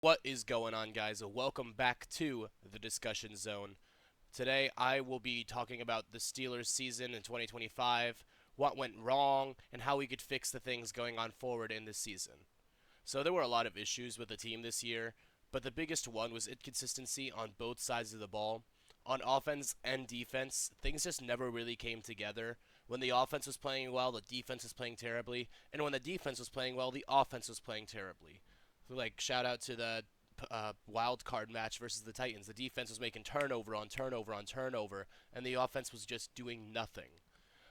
What is going on, guys? Welcome back to the discussion zone. Today, I will be talking about the Steelers season in 2025, what went wrong, and how we could fix the things going on forward in this season. So, there were a lot of issues with the team this year, but the biggest one was inconsistency on both sides of the ball. On offense and defense, things just never really came together. When the offense was playing well, the defense was playing terribly, and when the defense was playing well, the offense was playing terribly. Like, shout out to the wild card match versus the Titans. The defense was making turnover on turnover on turnover, and the offense was just doing nothing.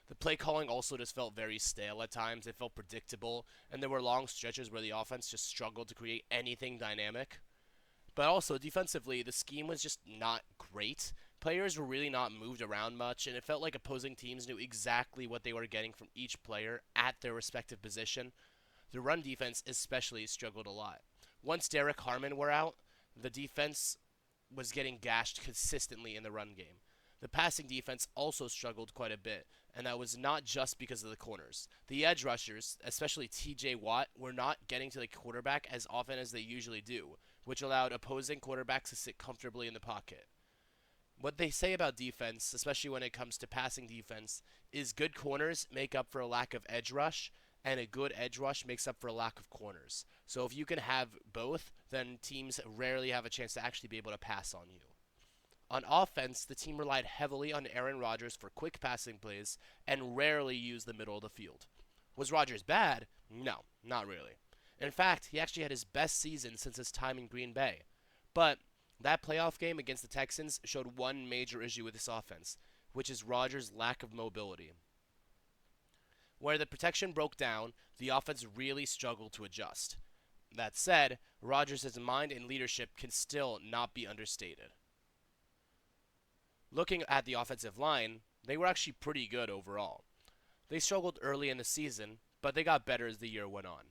The play calling also just felt very stale at times. It felt predictable, and there were long stretches where the offense just struggled to create anything dynamic. But also, defensively, the scheme was just not great. Players were really not moved around much, and it felt like opposing teams knew exactly what they were getting from each player at their respective position. The run defense especially struggled a lot. Once Derek Harmon were out, the defense was getting gashed consistently in the run game. The passing defense also struggled quite a bit, and that was not just because of the corners. The edge rushers, especially TJ Watt, were not getting to the quarterback as often as they usually do, which allowed opposing quarterbacks to sit comfortably in the pocket. What they say about defense, especially when it comes to passing defense, is good corners make up for a lack of edge rush, and a good edge rush makes up for a lack of corners. So if you can have both, then teams rarely have a chance to actually be able to pass on you. On offense, the team relied heavily on Aaron Rodgers for quick passing plays and rarely used the middle of the field. Was Rodgers bad? No, not really. In fact, he actually had his best season since his time in Green Bay. But that playoff game against the Texans showed one major issue with this offense, which is Rodgers' lack of mobility. Where the protection broke down, the offense really struggled to adjust. That said, Rodgers' mind and leadership can still not be understated. Looking at the offensive line, they were actually pretty good overall. They struggled early in the season, but they got better as the year went on.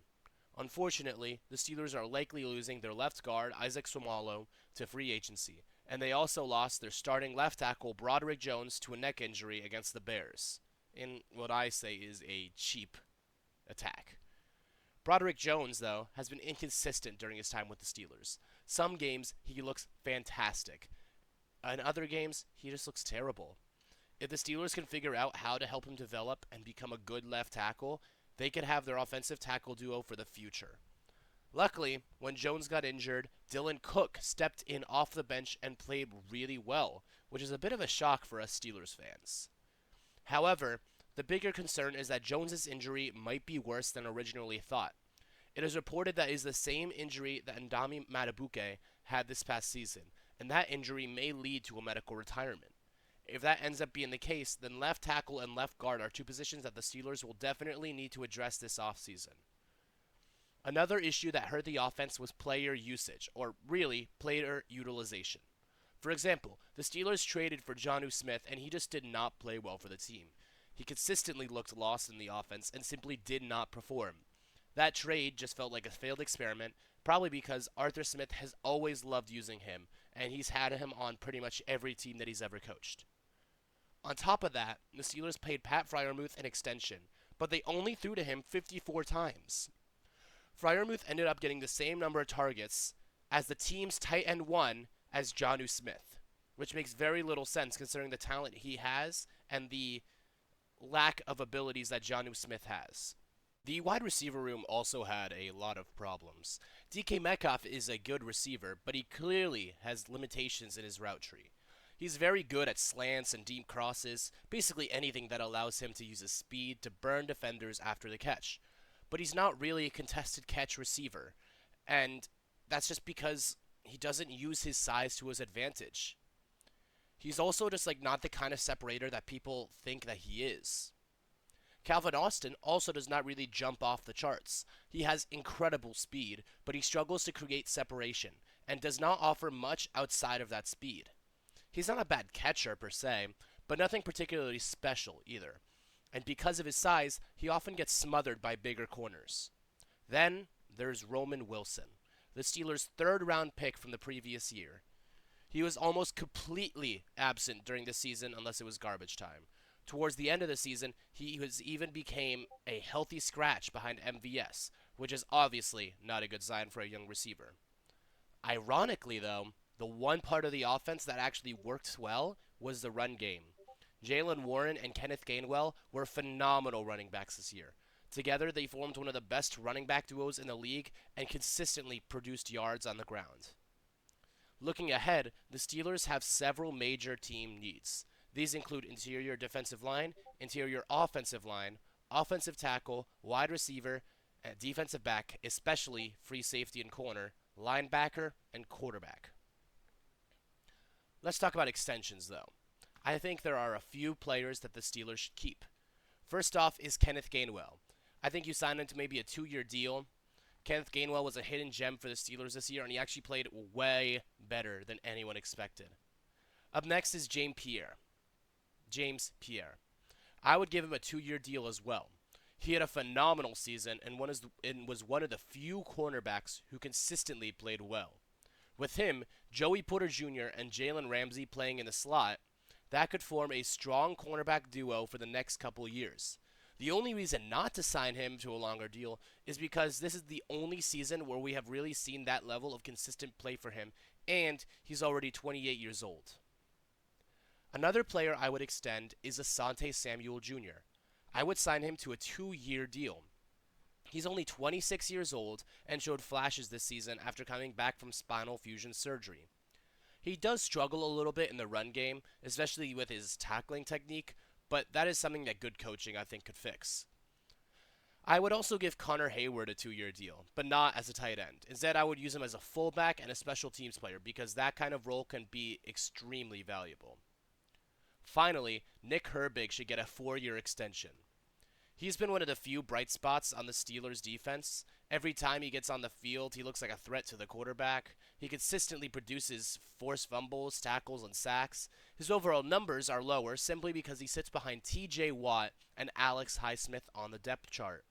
Unfortunately, the Steelers are likely losing their left guard, Isaac Swamalo, to free agency, and they also lost their starting left tackle, Broderick Jones, to a neck injury against the Bears, in what I say is a cheap attack. Broderick Jones, though, has been inconsistent during his time with the Steelers. Some games, he looks fantastic. In other games, he just looks terrible. If the Steelers can figure out how to help him develop and become a good left tackle, they could have their offensive tackle duo for the future. Luckily, when Jones got injured, Dylan Cook stepped in off the bench and played really well, which is a bit of a shock for us Steelers fans. However, the bigger concern is that Jones's injury might be worse than originally thought. It is reported that it is the same injury that Ndami Matabuke had this past season, and that injury may lead to a medical retirement. If that ends up being the case, then left tackle and left guard are two positions that the Steelers will definitely need to address this offseason. Another issue that hurt the offense was player usage, or really, player utilization. For example, the Steelers traded for Jonnu Smith, and he just did not play well for the team. He consistently looked lost in the offense and simply did not perform. That trade just felt like a failed experiment, probably because Arthur Smith has always loved using him, and he's had him on pretty much every team that he's ever coached. On top of that, the Steelers paid Pat Freiermuth an extension, but they only threw to him 54 times. Freiermuth ended up getting the same number of targets as the team's tight end one as Jonnu Smith, which makes very little sense considering the talent he has and the lack of abilities that Jonnu Smith has. The wide receiver room also had a lot of problems. DK Metcalf is a good receiver, but he clearly has limitations in his route tree. He's very good at slants and deep crosses, basically anything that allows him to use his speed to burn defenders after the catch. But he's not really a contested catch receiver, and that's just because he doesn't use his size to his advantage. He's also just like not the kind of separator that people think that he is. Calvin Austin also does not really jump off the charts. He has incredible speed, but he struggles to create separation and does not offer much outside of that speed. He's not a bad catcher per se, but nothing particularly special either. And because of his size, he often gets smothered by bigger corners. Then there's Roman Wilson, the Steelers' third round pick from the previous year. He was almost completely absent during the season unless it was garbage time. Towards the end of the season, he was even became a healthy scratch behind MVS, which is obviously not a good sign for a young receiver. Ironically, though, the one part of the offense that actually worked well was the run game. Jalen Warren and Kenneth Gainwell were phenomenal running backs this year. Together, they formed one of the best running back duos in the league and consistently produced yards on the ground. Looking ahead, the Steelers have several major team needs. These include interior defensive line, interior offensive line, offensive tackle, wide receiver, and defensive back, especially free safety and corner, linebacker, and quarterback. Let's talk about extensions, though. I think there are a few players that the Steelers should keep. First off is Kenneth Gainwell. I think you sign him to maybe a 2-year deal. Kenneth Gainwell was a hidden gem for the Steelers this year, and he actually played way better than anyone expected. Up next is James Pierre. I would give him a 2-year deal as well. He had a phenomenal season and was one of the few cornerbacks who consistently played well. With him, Joey Porter Jr. and Jalen Ramsey playing in the slot, that could form a strong cornerback duo for the next couple years. The only reason not to sign him to a longer deal is because this is the only season where we have really seen that level of consistent play for him, and he's already 28 years old. Another player I would extend is Asante Samuel Jr. I would sign him to a 2-year deal. He's only 26 years old and showed flashes this season after coming back from spinal fusion surgery. He does struggle a little bit in the run game, especially with his tackling technique, but that is something that good coaching I think could fix. I would also give Connor Hayward a 2-year deal, but not as a tight end. Instead, I would use him as a fullback and a special teams player because that kind of role can be extremely valuable. Finally, Nick Herbig should get a 4-year extension. He's been one of the few bright spots on the Steelers' defense. Every time he gets on the field, he looks like a threat to the quarterback. He consistently produces forced fumbles, tackles, and sacks. His overall numbers are lower simply because he sits behind TJ Watt and Alex Highsmith on the depth chart.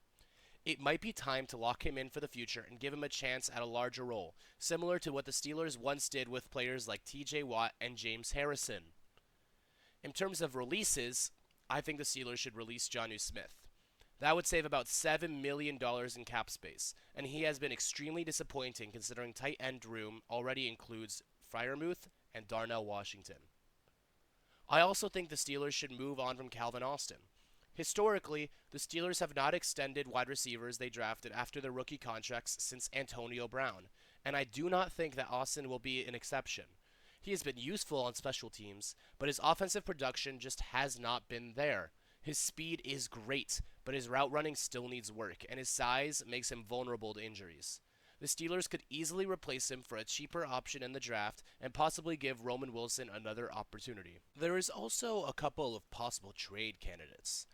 It might be time to lock him in for the future and give him a chance at a larger role, similar to what the Steelers once did with players like TJ Watt and James Harrison. In terms of releases, I think the Steelers should release Jonnu Smith. That would save about $7 million in cap space, and he has been extremely disappointing considering tight end room already includes Freiermuth and Darnell Washington. I also think the Steelers should move on from Calvin Austin. Historically, the Steelers have not extended wide receivers they drafted after their rookie contracts since Antonio Brown, and I do not think that Austin will be an exception. He has been useful on special teams, but his offensive production just has not been there. His speed is great, but his route running still needs work, and his size makes him vulnerable to injuries. The Steelers could easily replace him for a cheaper option in the draft and possibly give Roman Wilson another opportunity. There is also a couple of possible trade candidates.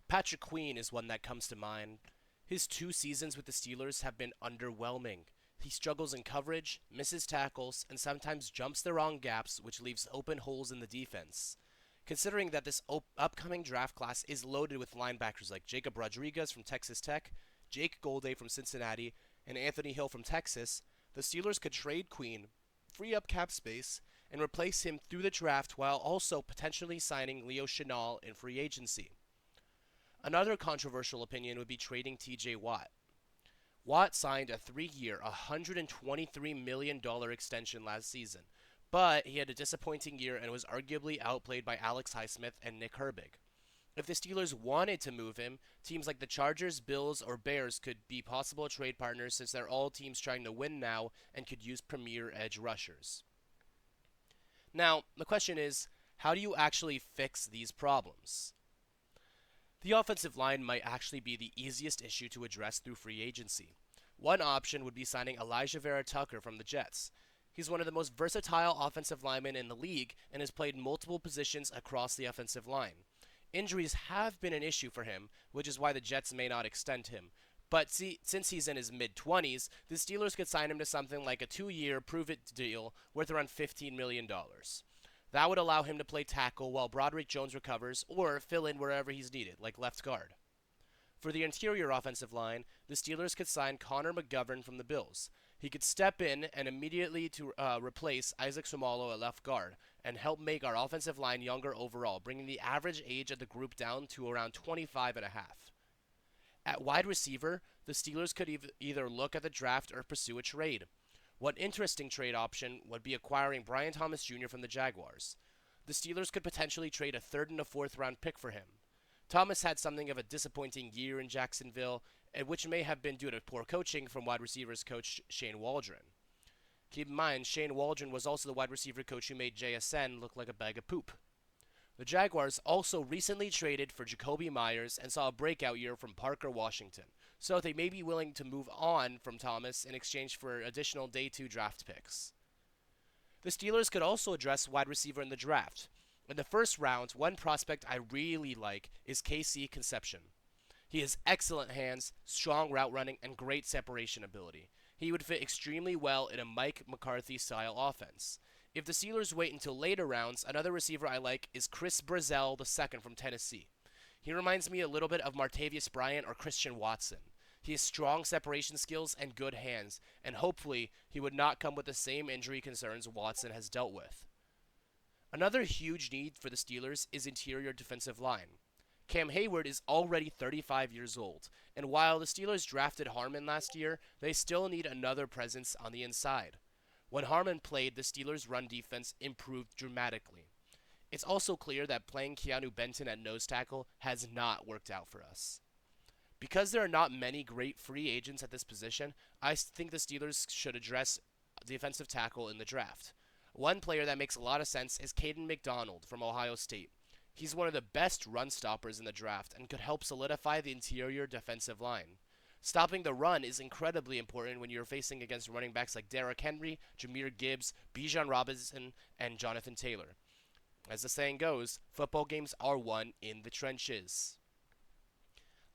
Patrick Queen is one that comes to mind. His 2 seasons with the Steelers have been underwhelming. He struggles in coverage, misses tackles, and sometimes jumps the wrong gaps, which leaves open holes in the defense. Considering that this upcoming draft class is loaded with linebackers like Jacob Rodriguez from Texas Tech, Jake Golday from Cincinnati, and Anthony Hill from Texas, the Steelers could trade Queen, free up cap space, and replace him through the draft while also potentially signing Leo Chenal in free agency. Another controversial opinion would be trading TJ Watt. Watt signed a 3-year, $123 million extension last season, but he had a disappointing year and was arguably outplayed by Alex Highsmith and Nick Herbig. If the Steelers wanted to move him, teams like the Chargers, Bills, or Bears could be possible trade partners since they're all teams trying to win now and could use premier edge rushers. Now, the question is, how do you actually fix these problems? The offensive line might actually be the easiest issue to address through free agency. One option would be signing Elijah Vera Tucker from the Jets. He's one of the most versatile offensive linemen in the league and has played multiple positions across the offensive line. Injuries have been an issue for him, which is why the Jets may not extend him. But since he's in his mid-20s, the Steelers could sign him to something like a 2-year prove-it deal worth around $15 million. That would allow him to play tackle while Broderick Jones recovers or fill in wherever he's needed, like left guard. For the interior offensive line, the Steelers could sign Connor McGovern from the Bills. He could step in and immediately to replace Isaac Seumalo at left guard and help make our offensive line younger overall, bringing the average age of the group down to around 25 and a half. At wide receiver, the Steelers could either look at the draft or pursue a trade. One interesting trade option would be acquiring Brian Thomas Jr. from the Jaguars. The Steelers could potentially trade a third and a fourth round pick for him. Thomas had something of a disappointing year in Jacksonville, which may have been due to poor coaching from wide receivers coach Shane Waldron. Keep in mind, Shane Waldron was also the wide receiver coach who made JSN look like a bag of poop. The Jaguars also recently traded for Jacoby Myers and saw a breakout year from Parker Washington, so they may be willing to move on from Thomas in exchange for additional day 2 draft picks. The Steelers could also address wide receiver in the draft. In the first round, one prospect I really like is KC Conception. He has excellent hands, strong route running, and great separation ability. He would fit extremely well in a Mike McCarthy-style offense. If the Steelers wait until later rounds, another receiver I like is Chris Brazzell II from Tennessee. He reminds me a little bit of Martavius Bryant or Christian Watson. He has strong separation skills and good hands, and hopefully he would not come with the same injury concerns Watson has dealt with. Another huge need for the Steelers is interior defensive line. Cam Hayward is already 35 years old, and while the Steelers drafted Harmon last year, they still need another presence on the inside. When Harmon played, the Steelers' run defense improved dramatically. It's also clear that playing Keanu Benton at nose tackle has not worked out for us. Because there are not many great free agents at this position, I think the Steelers should address defensive tackle in the draft. One player that makes a lot of sense is Caden McDonald from Ohio State. He's one of the best run stoppers in the draft and could help solidify the interior defensive line. Stopping the run is incredibly important when you're facing against running backs like Derrick Henry, Jahmyr Gibbs, Bijan Robinson, and Jonathan Taylor. As the saying goes, football games are won in the trenches.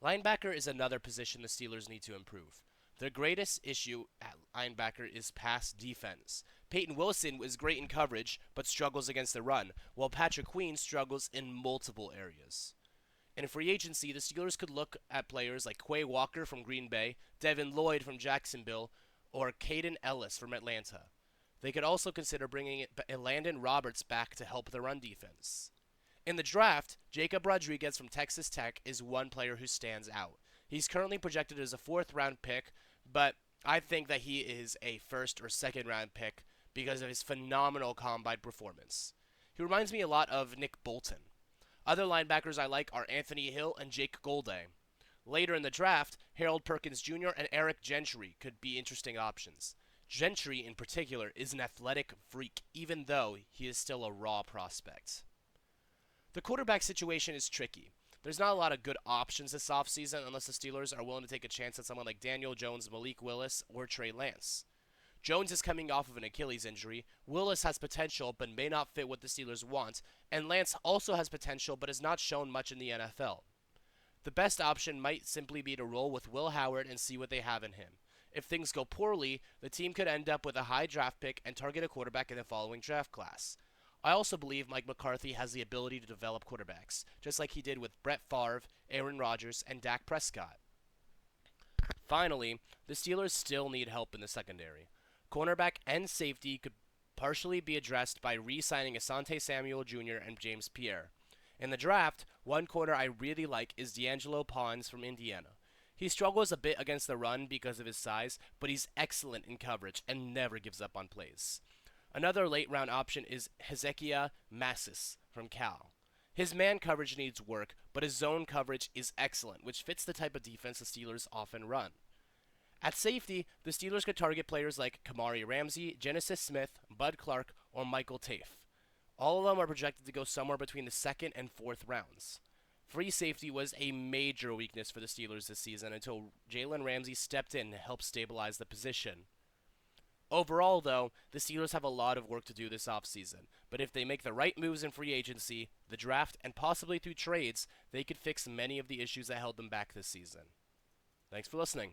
Linebacker is another position the Steelers need to improve. Their greatest issue at linebacker is pass defense. Peyton Wilson is great in coverage, but struggles against the run, while Patrick Queen struggles in multiple areas. In free agency, the Steelers could look at players like Quay Walker from Green Bay, Devin Lloyd from Jacksonville, or Caden Ellis from Atlanta. They could also consider bringing Landon Roberts back to help the run defense. In the draft, Jacob Rodriguez from Texas Tech is one player who stands out. He's currently projected as a 4th round pick, but I think that he is a 1st or 2nd round pick because of his phenomenal combine performance. He reminds me a lot of Nick Bolton. Other linebackers I like are Anthony Hill and Jake Golday. Later in the draft, Harold Perkins Jr. and Eric Gentry could be interesting options. Gentry, in particular, is an athletic freak, even though he is still a raw prospect. The quarterback situation is tricky. There's not a lot of good options this offseason unless the Steelers are willing to take a chance at someone like Daniel Jones, Malik Willis, or Trey Lance. Jones is coming off of an Achilles injury, Willis has potential but may not fit what the Steelers want, and Lance also has potential but has not shown much in the NFL. The best option might simply be to roll with Will Howard and see what they have in him. If things go poorly, the team could end up with a high draft pick and target a quarterback in the following draft class. I also believe Mike McCarthy has the ability to develop quarterbacks, just like he did with Brett Favre, Aaron Rodgers, and Dak Prescott. Finally, the Steelers still need help in the secondary. Cornerback and safety could partially be addressed by re-signing Asante Samuel Jr. and James Pierre. In the draft, one corner I really like is D'Angelo Pons from Indiana. He struggles a bit against the run because of his size, but he's excellent in coverage and never gives up on plays. Another late-round option is Hezekiah Massis from Cal. His man coverage needs work, but his zone coverage is excellent, which fits the type of defense the Steelers often run. At safety, the Steelers could target players like Kamari Ramsey, Genesis Smith, Bud Clark, or Michael Tafe. All of them are projected to go somewhere between the 2nd and 4th rounds. Free safety was a major weakness for the Steelers this season until Jalen Ramsey stepped in to help stabilize the position. Overall, though, the Steelers have a lot of work to do this offseason, but if they make the right moves in free agency, the draft, and possibly through trades, they could fix many of the issues that held them back this season. Thanks for listening.